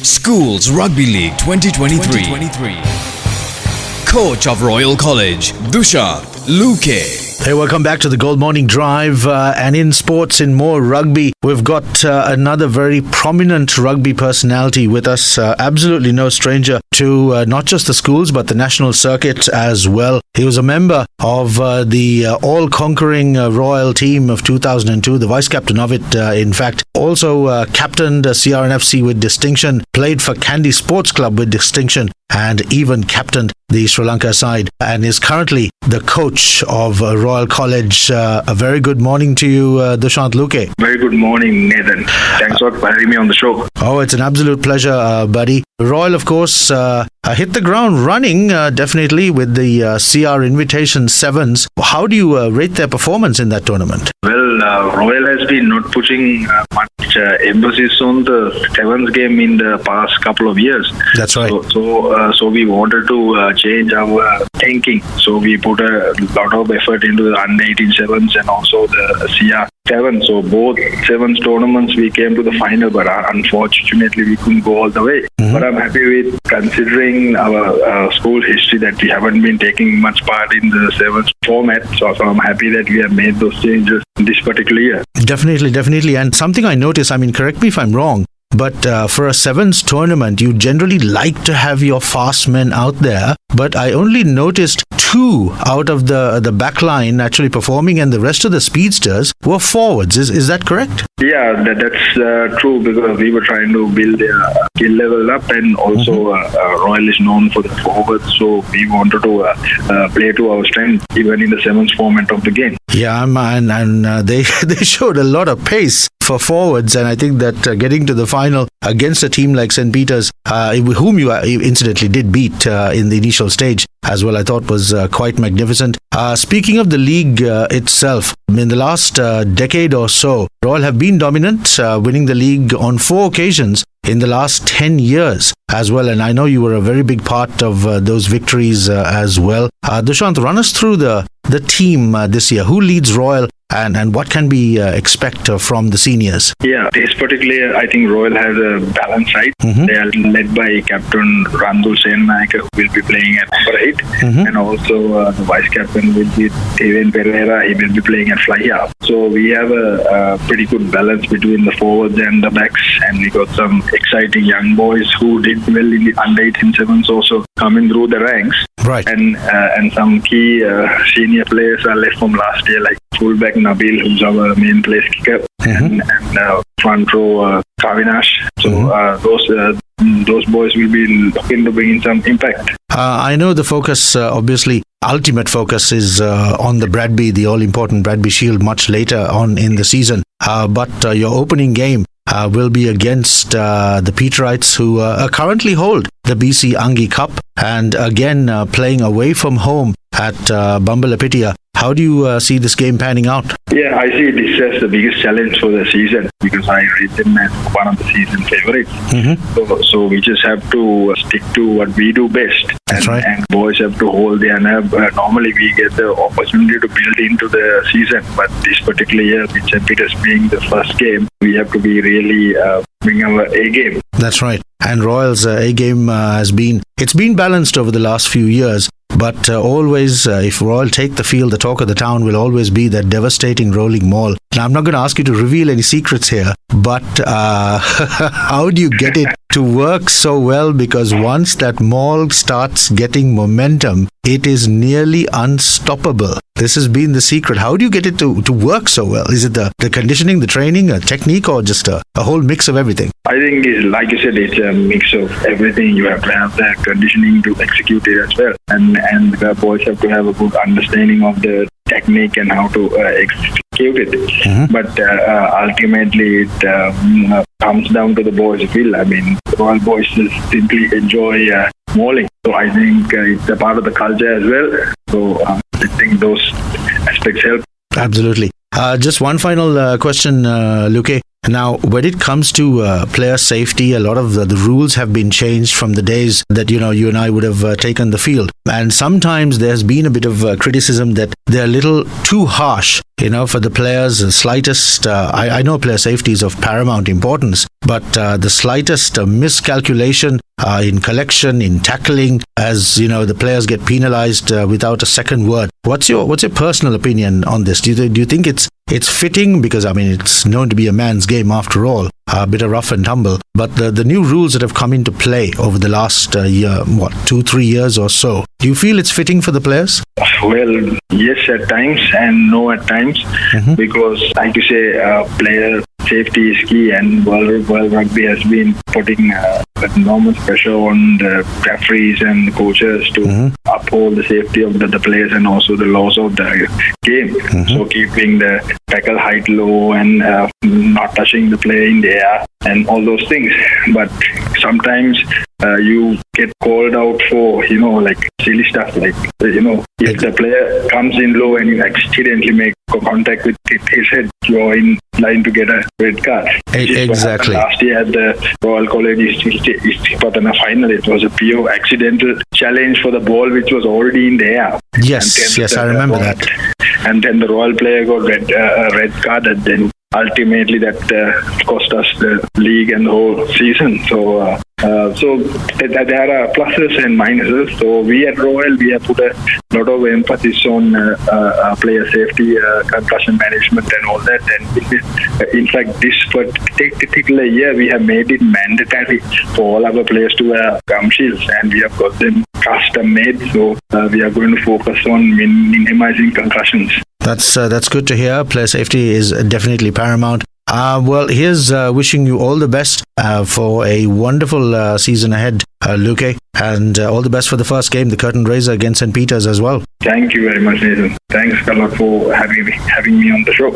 Schools Rugby League 2023. Coach of Royal College, Dushanth Lewke. Hey, welcome back to the Gold Morning Drive. And in sports, in more rugby, we've got another very prominent rugby personality with us. Absolutely no stranger to not just the schools, but the national circuit as well. He was a member of the all-conquering Royal team of 2002, the vice-captain of it, in fact. Also captained CRNFC with distinction, played for Kandy Sports Club with distinction, and even captained the Sri Lanka side, and is currently the coach of Royal College. A very good morning to you, Dushanth Lewke. Very good morning, Nathan. Thanks for having me on the show. Oh, it's an absolute pleasure, buddy. Royal, of course, hit the ground running, definitely, with the CR Invitation Sevens. How do you rate their performance in that tournament? Well, Royal has been not putting much emphasis on the Sevens game in the past couple of years. That's right. So we wanted to change our thinking. So we put a lot of effort into the under-18 Sevens and also the CR Sevens. So both Sevens tournaments we came to the final, but unfortunately we couldn't go all the way. Mm-hmm. But I'm happy with considering our school history that we haven't been taking much part in the Sevens format. So I'm happy that we have made those changes this particular year. Definitely. And something I noticed, correct me if I'm wrong, but for a Sevens tournament, you generally like to have your fast men out there. But I only noticed 2 out of the back line actually performing, and the rest of the speedsters were forwards. Is that correct? Yeah, that's true, because we were trying to build their skill level up, and also Royal is known for the forwards, so we wanted to play to our strength even in the Sevens format of the game. Yeah, and they showed a lot of pace for forwards, and I think that getting to the final against a team like St. Peter's, whom you incidentally did beat in the initial stage as well, I thought was quite magnificent. Speaking of the league itself, in the last decade or so, Royal have been dominant, winning the league on 4 occasions in the last 10 years as well, and I know you were a very big part of those victories as well. Dushanth, run us through the team this year. Who leads Royal, and what can we expect from the seniors? Yeah, this particular, I think Royal has a balanced side. Mm-hmm. They are led by Captain Randul Sennaika, who will be playing at number 8, and also the vice captain will be Steven Pereira. He will be playing at fly half. So we have a pretty good balance between the forwards and the backs, and we got some exciting young boys who did well in the under-18 Sevens also coming through the ranks. Right. And some key senior players are left from last year, like fullback Nabil, who's our main place kicker, and front row Kavinash. So those boys will be looking to bring in some impact. I know the focus, obviously, ultimate focus is on the Bradby, the all-important Bradby Shield, much later on in the season. But your opening game will be against the Peterites, who currently hold the BC Angi Cup, and again playing away from home at Bambalapitia. How do you see this game panning out? Yeah, I see this as the biggest challenge for the season, because I rate them as one of the season favorites. Mm-hmm. So we just have to stick to what we do best. That's right. And boys have to hold their nerve. Normally we get the opportunity to build into the season, but this particular year, with St. Peter's being the first game, we have to be really bring our A game. That's right. And Royal's A game it's been balanced over the last few years. But always, if Royal take the field, the talk of the town will always be that devastating rolling maul. Now, I'm not going to ask you to reveal any secrets here, but how do you get it to work so well? Because once that maul starts getting momentum, it is nearly unstoppable. This has been the secret. How do you get it to work so well? Is it the conditioning, the training, a technique, or just a whole mix of everything? I think, like you said, it's a mix of everything. You have to have the conditioning to execute it as well. And the boys have to have a good understanding of the technique and how to execute it. Mm-hmm. But ultimately, it comes down to the boys' will. Royal boys just simply enjoy mauling. So I think it's a part of the culture as well. So I think those aspects help. Absolutely. Just one final question, Lewke. Now, when it comes to player safety, a lot of the rules have been changed from the days that, you and I would have taken the field. And sometimes there's been a bit of criticism that they're a little too harsh, for the players. The slightest, I know player safety is of paramount importance, but the slightest miscalculation in collection, in tackling, as the players get penalized without a second word. What's your personal opinion on this? Do you think it's fitting? Because it's known to be a man's game after all, a bit of rough and tumble. But the new rules that have come into play over the last 2-3 years or so, do you feel it's fitting for the players? Well, yes at times and no at times, because like you say, player safety is key, and World Rugby has been putting enormous pressure on the referees and coaches to uphold the safety of the players and also the laws of the game. So keeping the tackle height low and not touching the player in the air and all those things. But sometimes you get called out for, like silly stuff, like, if the player comes in low and you accidentally make contact with his head, you're in line to get a red card. Exactly. Last year at the Royal College Istipatana final, it was a pure accidental challenge for the ball which was already in the air. Yes, I remember that. And then the Royal player got a red card, and then ultimately that cost us the league and the whole season. So there are pluses and minuses. So we at Royal, we have put a lot of emphasis on player safety, concussion management and all that. And in fact, this particular year, we have made it mandatory for all our players to wear gum shields, and we have got them custom made. So we are going to focus on minimizing concussions. That's good to hear. Player safety is definitely paramount. Well, here's wishing you all the best for a wonderful season ahead, Lewke, and all the best for the first game, the curtain raiser against St. Peter's as well. Thank you very much, Nathan. Thanks a lot for having me on the show.